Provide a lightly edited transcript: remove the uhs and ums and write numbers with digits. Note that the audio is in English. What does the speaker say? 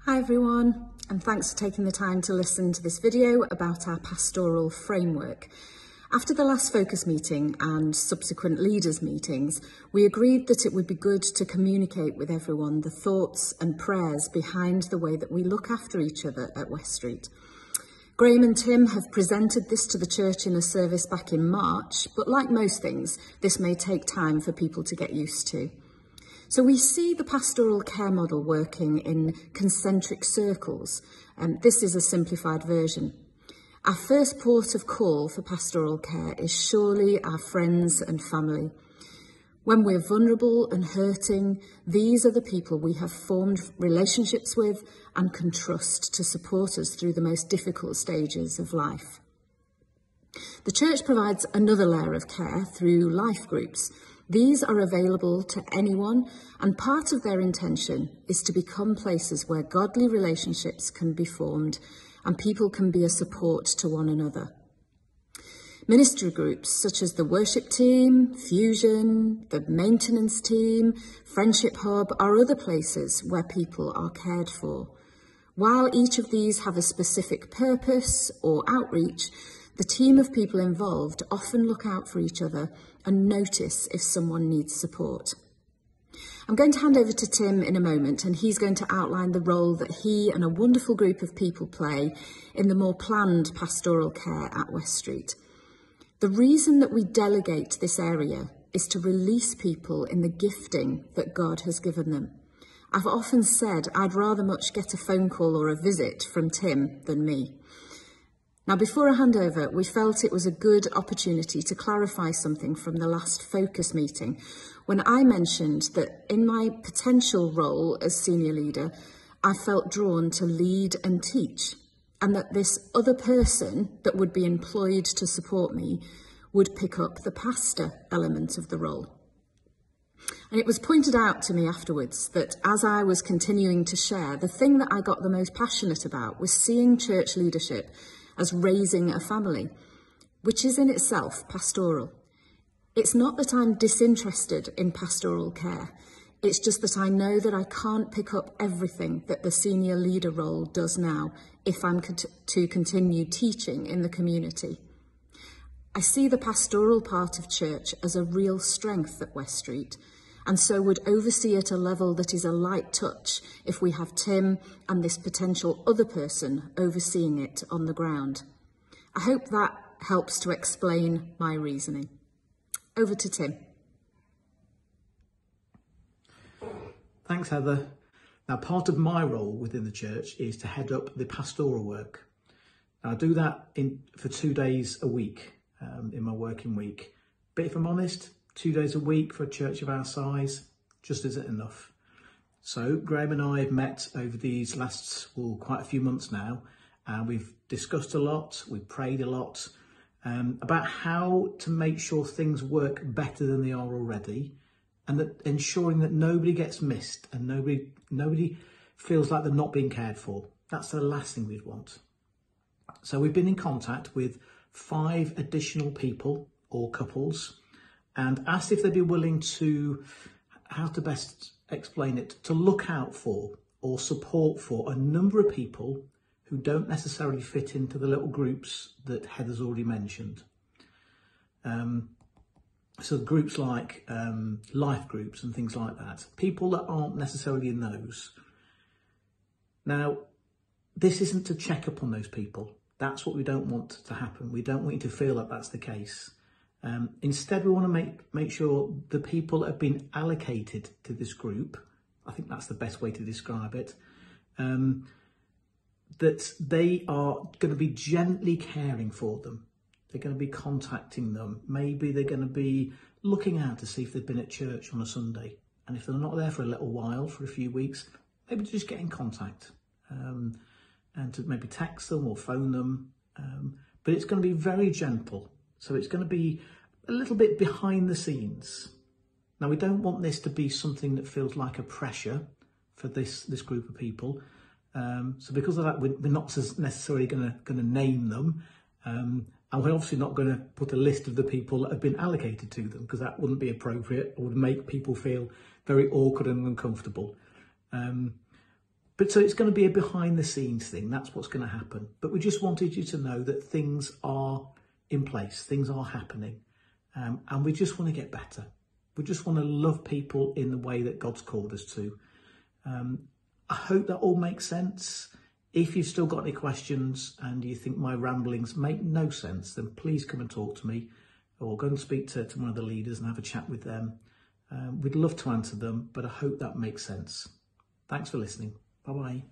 Hi everyone, and thanks for taking the time to listen to this video about our pastoral framework. After the last focus meeting and subsequent leaders meetings, we agreed that it would be good to communicate with everyone the thoughts and prayers behind the way that we look after each other at West Street. Graham and Tim have presented this to the church in a service back in March, but like most things, this may take time for people to get used to. So we see the pastoral care model working in concentric circles, and this is a simplified version. Our first port of call for pastoral care is surely our friends and family. When we're vulnerable and hurting, these are the people we have formed relationships with and can trust to support us through the most difficult stages of life. The church provides another layer of care through life groups. These are available to anyone, and part of their intention is to become places where godly relationships can be formed and people can be a support to one another. Ministry groups such as the worship team, Fusion, the maintenance team, Friendship Hub are other places where people are cared for. While each of these have a specific purpose or outreach, the team of people involved often look out for each other and notice if someone needs support. I'm going to hand over to Tim in a moment, and he's going to outline the role that he and a wonderful group of people play in the more planned pastoral care at West Street. The reason that we delegate this area is to release people in the gifting that God has given them. I've often said I'd rather much get a phone call or a visit from Tim than me. Now, before I hand over, we felt it was a good opportunity to clarify something from the last focus meeting when I mentioned that in my potential role as senior leader, I felt drawn to lead and teach, and that this other person that would be employed to support me would pick up the pastor element of the role. And it was pointed out to me afterwards that as I was continuing to share, the thing that I got the most passionate about was seeing church leadership as raising a family, which is in itself pastoral. It's not that I'm disinterested in pastoral care. It's just that I know that I can't pick up everything that the senior leader role does now if I'm to continue teaching in the community. I see the pastoral part of church as a real strength at West Street, and so would oversee at a level that is a light touch if we have Tim and this potential other person overseeing it on the ground. I hope that helps to explain my reasoning. Over to Tim. Thanks, Heather. Now, part of my role within the church is to head up the pastoral work. Now, I do that for 2 days a week in my working week. But if I'm honest, 2 days a week for a church of our size just isn't enough. So Graham and I have met over these last, quite a few months now, and we've discussed a lot, we've prayed a lot about how to make sure things work better than they are already, and that ensuring that nobody gets missed and nobody feels like they're not being cared for. That's the last thing we'd want. So we've been in contact with 5 additional people or couples and asked if they'd be willing to, how to best explain it, to look out for or support for a number of people who don't necessarily fit into the little groups that Heather's already mentioned. So groups like life groups and things like that, people that aren't necessarily in those. Now, this isn't to check up on those people. That's what we don't want to happen. We don't want you to feel that that's the case. Instead, we want to make sure the people that have been allocated to this group, I think that's the best way to describe it, that they are going to be gently caring for them. They're going to be contacting them. Maybe they're going to be looking out to see if they've been at church on a Sunday. And if they're not there for a little while, for a few weeks, maybe just get in contact and to maybe text them or phone them. But it's going to be very gentle. So it's going to be a little bit behind the scenes. Now, we don't want this to be something that feels like a pressure for this group of people. So because of that, we're not necessarily going to name them. And we're obviously not going to put a list of the people that have been allocated to them, because that wouldn't be appropriate. It would make people feel very awkward and uncomfortable. But so it's going to be a behind the scenes thing. That's what's going to happen. But we just wanted you to know that things are in place. Things are happening. And we just want to get better. We just want to love people in the way that God's called us to. I hope that all makes sense. If you've still got any questions and you think my ramblings make no sense, then please come and talk to me, or go and speak to one of the leaders and have a chat with them. We'd love to answer them, but I hope that makes sense. Thanks for listening. Bye-bye.